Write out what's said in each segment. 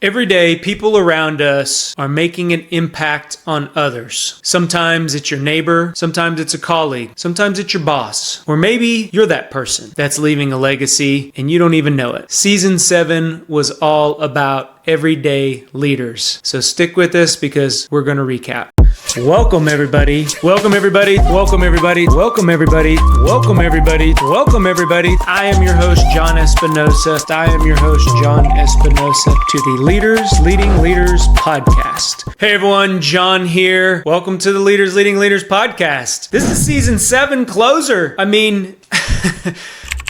Every day, people around us are making an impact on others. Sometimes it's your neighbor, sometimes it's a colleague, sometimes it's your boss, or maybe you're that person that's leaving a legacy and you don't even know it. Season 7 was all about everyday leaders. So stick with us because we're going to recap. Welcome everybody. Welcome everybody. Welcome everybody. Welcome everybody. Welcome everybody. Welcome everybody. I am your host, John Espinosa. I am your host, John Espinosa, to the Leaders Leading Leaders podcast. Hey everyone, John here. Welcome to the Leaders Leading Leaders podcast. This is season 7 closer.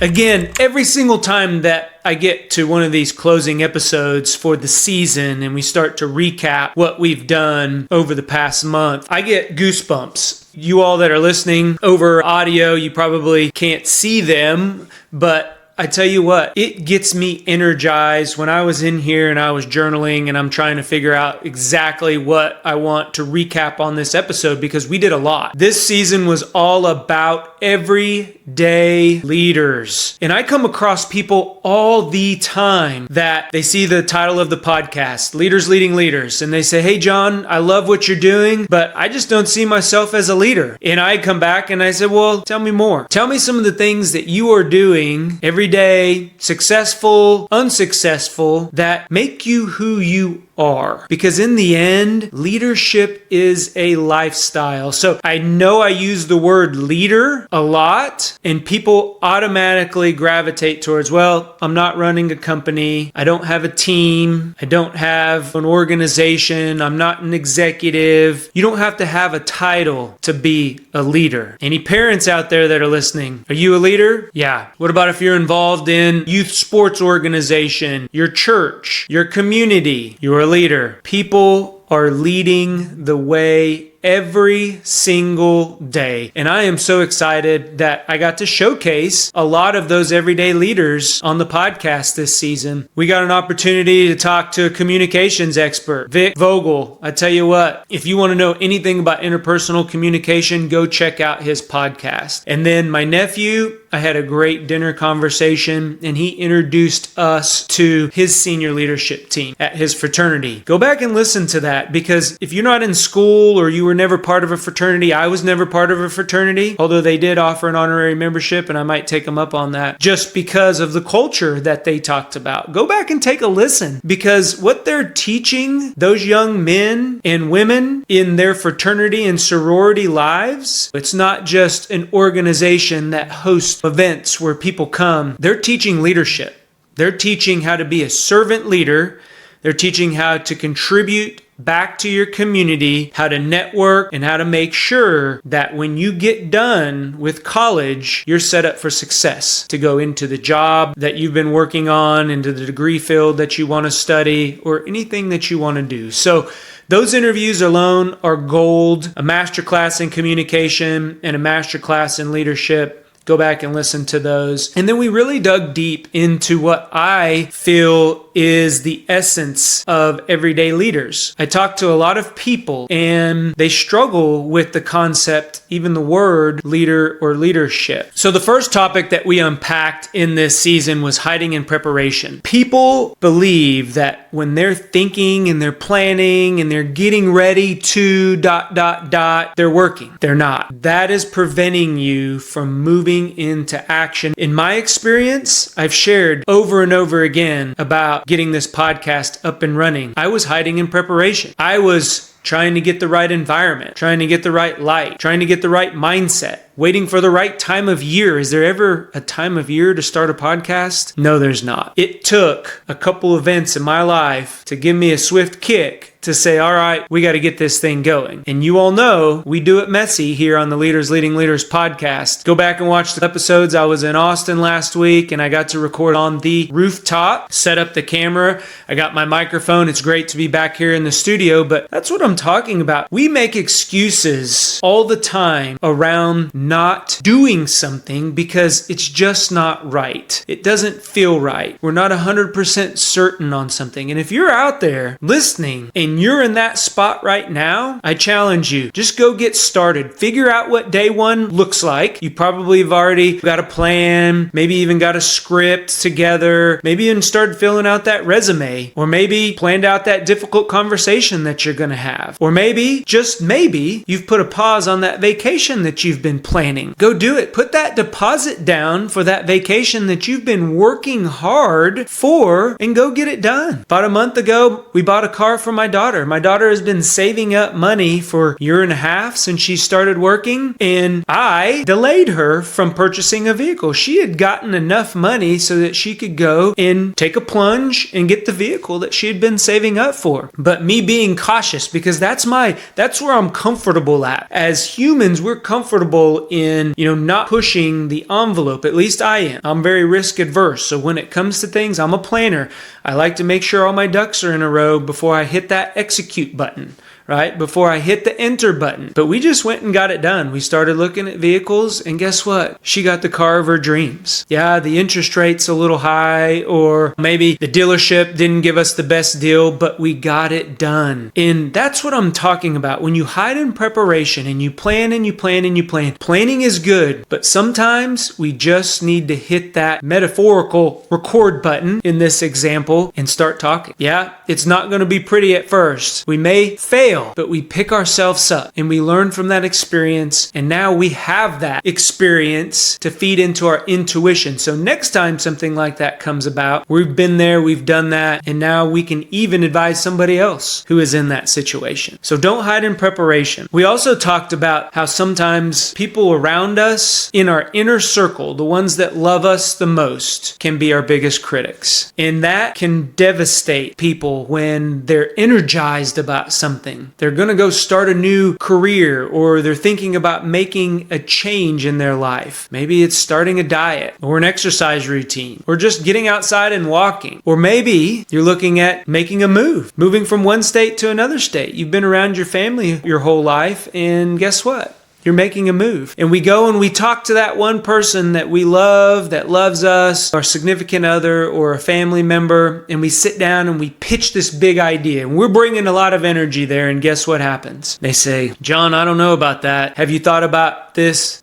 Again, every single time that I get to one of these closing episodes for the season and we start to recap what we've done over the past month, I get goosebumps. You all that are listening over audio, you probably can't see them, but I tell you what, it gets me energized when I was in here and I was journaling and I'm trying to figure out exactly what I want to recap on this episode because we did a lot. This season was all about everyday leaders. And I come across people all the time that they see the title of the podcast, Leaders Leading Leaders, and they say, hey John, I love what you're doing, but I just don't see myself as a leader. And I come back and I say, well, tell me more. Tell me some of the things that you are doing every day, successful, unsuccessful, that make you who you are. Because in the end, leadership is a lifestyle. So I know I use the word leader a lot and people automatically gravitate towards, well, I'm not running a company. I don't have a team. I don't have an organization. I'm not an executive. You don't have to have a title to be a leader. Any parents out there that are listening, are you a leader? Yeah. What about if you're involved in youth sports organization, your church, your community? You're a leader. People are leading the way every single day. And I am so excited that I got to showcase a lot of those everyday leaders on the podcast this season. We got an opportunity to talk to a communications expert, Vic Vogel. I tell you what, if you want to know anything about interpersonal communication, go check out his podcast. And then my nephew, I had a great dinner conversation and he introduced us to his senior leadership team at his fraternity. Go back and listen to that because if you're not in school or you were never part of a fraternity, I was never part of a fraternity, although they did offer an honorary membership and I might take them up on that just because of the culture that they talked about. Go back and take a listen because what they're teaching those young men and women in their fraternity and sorority lives, it's not just an organization that hosts events where people come. They're teaching leadership. They're teaching how to be a servant leader. They're teaching how to contribute back to your community, how to network, and how to make sure that when you get done with college, you're set up for success to go into the job that you've been working on, into the degree field that you want to study, or anything that you want to do. So those interviews alone are gold. A masterclass in communication and a masterclass in leadership. Go back and listen to those. And then we really dug deep into what I feel is the essence of everyday leaders. I talked to a lot of people and they struggle with the concept, even the word leader or leadership. So the first topic that we unpacked in this season was hiding in preparation. People believe that when they're thinking and they're planning and they're getting ready to ... they're working. They're not. That is preventing you from moving into action. In my experience, I've shared over and over again about getting this podcast up and running. I was hiding in preparation. I was trying to get the right environment, trying to get the right light, trying to get the right mindset, waiting for the right time of year. Is there ever a time of year to start a podcast? No, there's not. It took a couple events in my life to give me a swift kick to say, all right, we got to get this thing going. And you all know we do it messy here on the Leaders Leading Leaders podcast. Go back and watch the episodes. I was in Austin last week and I got to record on the rooftop, set up the camera. I got my microphone. It's great to be back here in the studio, but that's what I'm talking about. We make excuses all the time around not doing something because it's just not right. It doesn't feel right. We're not 100% certain on something. And if you're out there listening and you're in that spot right now, I challenge you, just go get started. Figure out what day one looks like. You probably have already got a plan, maybe even got a script together, maybe even started filling out that resume, or maybe planned out that difficult conversation that you're going to have. Or maybe, just maybe, you've put a pause on that vacation that you've been planning. Go do it. Put that deposit down for that vacation that you've been working hard for and go get it done. About a month ago, we bought a car for my daughter. My daughter has been saving up money for a year and a half since she started working, and I delayed her from purchasing a vehicle. She had gotten enough money so that she could go and take a plunge and get the vehicle that she had been saving up for. But me being cautious, because that's where I'm comfortable at. As humans, we're comfortable in, not pushing the envelope. At least I am. I'm very risk adverse. So when it comes to things, I'm a planner. I like to make sure all my ducks are in a row before I hit that execute button. Right? Before I hit the enter button. But we just went and got it done. We started looking at vehicles, and guess what? She got the car of her dreams. Yeah, the interest rate's a little high, or maybe the dealership didn't give us the best deal, but we got it done. And that's what I'm talking about. When you hide in preparation and you plan and you plan and you plan, planning is good, but sometimes we just need to hit that metaphorical record button in this example and start talking. Yeah, it's not going to be pretty at first. We may fail, but we pick ourselves up and we learn from that experience. And now we have that experience to feed into our intuition. So next time something like that comes about, we've been there, we've done that, and now we can even advise somebody else who is in that situation. So don't hide in preparation. We also talked about how sometimes people around us in our inner circle, the ones that love us the most, can be our biggest critics. And that can devastate people when they're energized about something. They're going to go start a new career, or they're thinking about making a change in their life. Maybe it's starting a diet or an exercise routine, or just getting outside and walking. Or maybe you're looking at making a move, moving from one state to another state. You've been around your family your whole life, and guess what? You're making a move. And we go and we talk to that one person that we love, that loves us, our significant other or a family member, and we sit down and we pitch this big idea. And we're bringing a lot of energy there, and guess what happens? They say, John, I don't know about that. Have you thought about this,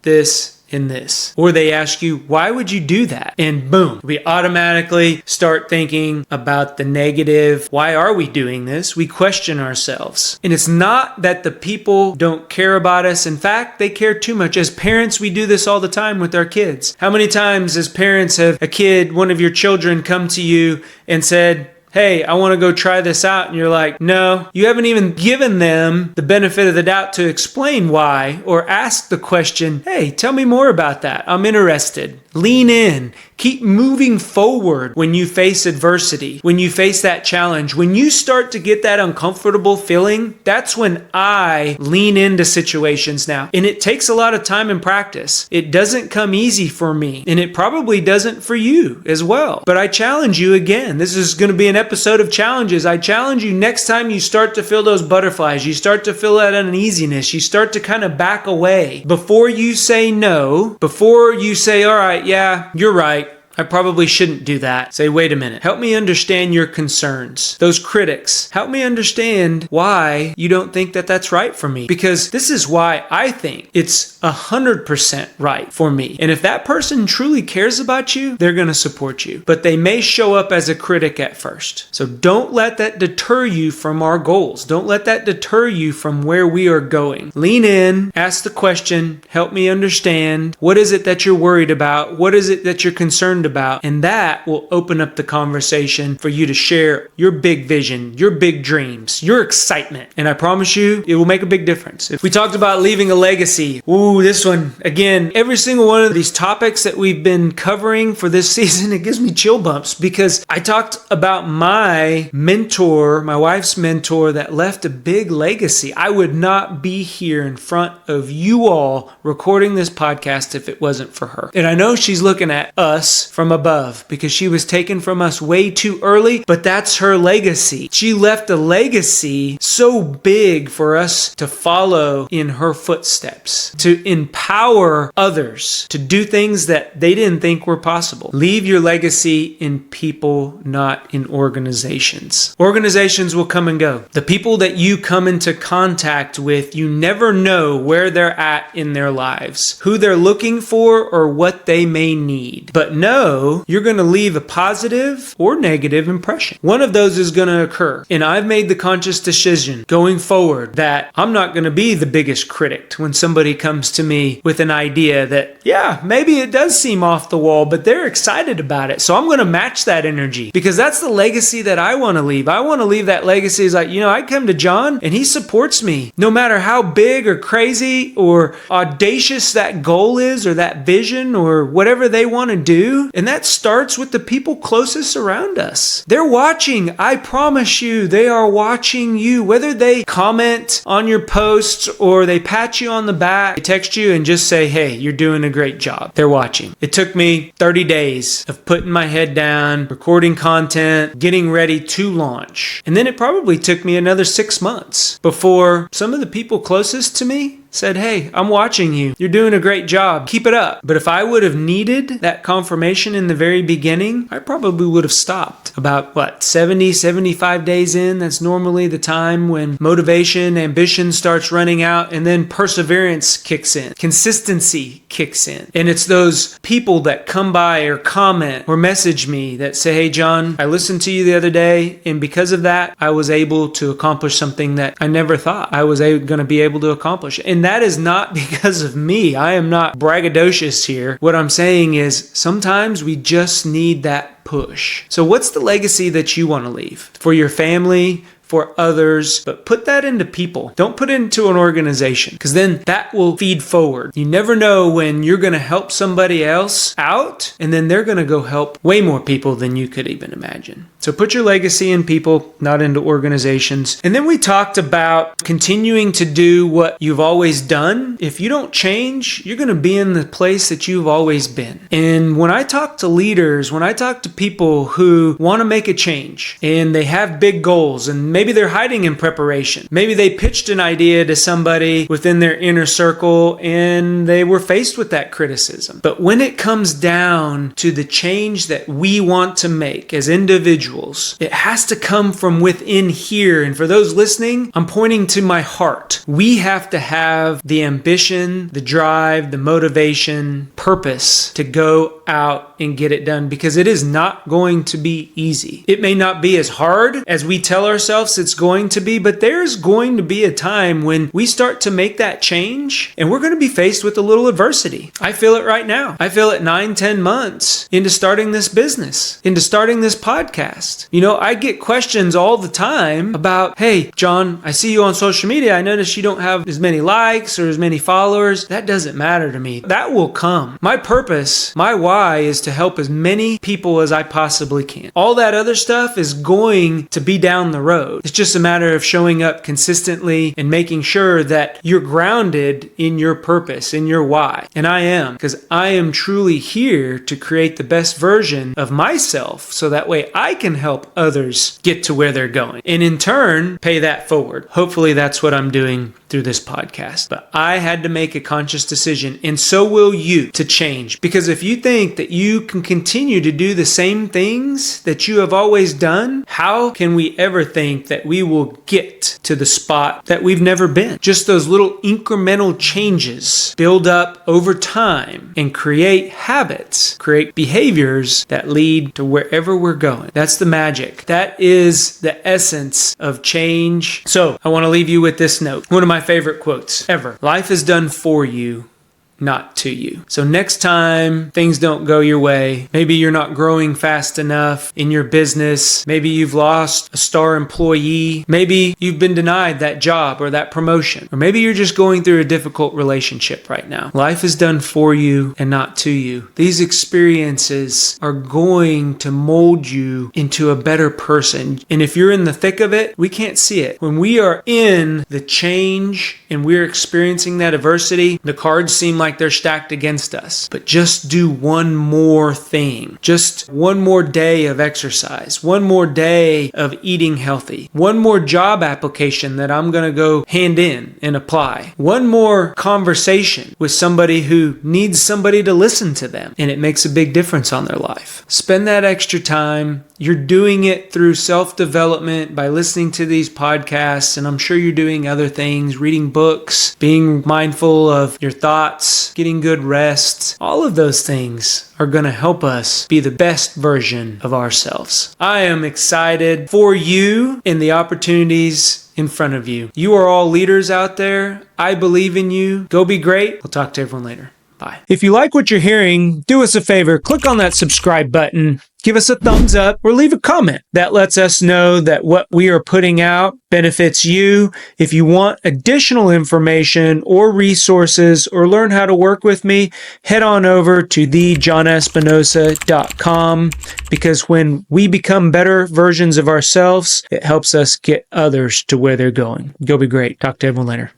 in this? Or they ask you, why would you do that? And boom, we automatically start thinking about the negative. Why are we doing this? We question ourselves. And it's not that the people don't care about us. In fact, they care too much. As parents, we do this all the time with our kids. How many times as parents have a kid, one of your children, come to you and said, hey, I want to go try this out. And you're like, no, you haven't even given them the benefit of the doubt to explain why, or ask the question, hey, tell me more about that. I'm interested. Lean in. Keep moving forward when you face adversity, when you face that challenge. When you start to get that uncomfortable feeling, that's when I lean into situations now. And it takes a lot of time and practice. It doesn't come easy for me, and it probably doesn't for you as well. But I challenge you again. This is going to be an episode of challenges. I challenge you, next time you start to feel those butterflies, you start to feel that uneasiness, you start to kind of back away. Before you say no, before you say, all right, yeah, you're right, I probably shouldn't do that. Say, wait a minute. Help me understand your concerns. Those critics. Help me understand why you don't think that that's right for me. Because this is why I think it's 100% right for me. And if that person truly cares about you, they're going to support you. But they may show up as a critic at first. So don't let that deter you from our goals. Don't let that deter you from where we are going. Lean in. Ask the question. Help me understand. What is it that you're worried about? What is it that you're concerned about? And that will open up the conversation for you to share your big vision, your big dreams, your excitement. And I promise you, it will make a big difference. If we talked about leaving a legacy, this one, again, every single one of these topics that we've been covering for this season, it gives me chill bumps because I talked about my mentor, my wife's mentor that left a big legacy. I would not be here in front of you all recording this podcast if it wasn't for her. And I know she's looking at us from above because she was taken from us way too early, but that's her legacy. She left a legacy so big for us to follow in her footsteps, to empower others to do things that they didn't think were possible. Leave your legacy in people, not in organizations. Organizations will come and go. The people that you come into contact with, you never know where they're at in their lives, who they're looking for, or what they may need. But know you're going to leave a positive or negative impression. One of those is going to occur. And I've made the conscious decision going forward that I'm not going to be the biggest critic when somebody comes to me with an idea that, yeah, maybe it does seem off the wall, but they're excited about it. So I'm going to match that energy because that's the legacy that I want to leave. I want to leave that legacy as like, I come to John and he supports me no matter how big or crazy or audacious that goal is or that vision or whatever they want to do. And that starts with the people closest around us. They're watching. I promise you, they are watching you. Whether they comment on your posts or they pat you on the back, they text you and just say, hey, you're doing a great job. They're watching. It took me 30 days of putting my head down, recording content, getting ready to launch. And then it probably took me another 6 months before some of the people closest to me said, hey, I'm watching you. You're doing a great job. Keep it up. But if I would have needed that confirmation in the very beginning, I probably would have stopped about 70, 75 days in. That's normally the time when motivation, ambition starts running out, and then perseverance kicks in. Consistency kicks in. And it's those people that come by or comment or message me that say, hey, John, I listened to you the other day, and because of that, I was able to accomplish something that I never thought I was going to be able to accomplish. And that is not because of me. I am not braggadocious here. What I'm saying is sometimes we just need that push. So what's the legacy that you want to leave for your family, for others, but put that into people. Don't put it into an organization because then that will feed forward. You never know when you're going to help somebody else out and then they're going to go help way more people than you could even imagine. So put your legacy in people, not into organizations. And then we talked about continuing to do what you've always done. If you don't change, you're going to be in the place that you've always been. And when I talk to leaders, when I talk to people who want to make a change and they have big goals and maybe they're hiding in preparation. Maybe they pitched an idea to somebody within their inner circle and they were faced with that criticism. But when it comes down to the change that we want to make as individuals, it has to come from within here. And for those listening, I'm pointing to my heart. We have to have the ambition, the drive, the motivation, purpose to go out and get it done because it is not going to be easy. It may not be as hard as we tell ourselves it's going to be, but there's going to be a time when we start to make that change and we're going to be faced with a little adversity. I feel it right now. I feel it 9-10 months into starting this business, into starting this podcast. I get questions all the time about, hey, John, I see you on social media. I notice you don't have as many likes or as many followers. That doesn't matter to me. That will come. My purpose, my why is to help as many people as I possibly can. All that other stuff is going to be down the road. It's just a matter of showing up consistently and making sure that you're grounded in your purpose, in your why. And I am, because I am truly here to create the best version of myself so that way I can help others get to where they're going. And in turn, pay that forward. Hopefully that's what I'm doing through this podcast. But I had to make a conscious decision, and so will you, to change. Because if you think that you can continue to do the same things that you have always done, how can we ever think that we will get to the spot that we've never been? Just those little incremental changes build up over time and create habits, create behaviors that lead to wherever we're going. That's the magic. That is the essence of change. So I want to leave you with this note. One of my favorite quotes ever. Life is done for you, not to you. So next time things don't go your way, maybe you're not growing fast enough in your business, maybe you've lost a star employee, maybe you've been denied that job or that promotion, or maybe you're just going through a difficult relationship right now. Life is done for you and not to you. These experiences are going to mold you into a better person. And if you're in the thick of it, we can't see it. When we are in the change and we're experiencing that adversity, the cards seem like like they're stacked against us. But just do one more thing. Just one more day of exercise. One more day of eating healthy. One more job application that I'm going to go hand in and apply. One more conversation with somebody who needs somebody to listen to them. And it makes a big difference on their life. Spend that extra time. You're doing it through self-development by listening to these podcasts, and I'm sure you're doing other things, reading books, being mindful of your thoughts, getting good rest. All of those things are going to help us be the best version of ourselves. I am excited for you and the opportunities in front of you. You are all leaders out there. I believe in you. Go be great. We'll talk to everyone later. Bye. If you like what you're hearing, do us a favor. Click on that subscribe button. Give us a thumbs up or leave a comment. That lets us know that what we are putting out benefits you. If you want additional information or resources or learn how to work with me, head on over to thejohnespinosa.com, because when we become better versions of ourselves, it helps us get others to where they're going. Go be great. Talk to everyone later.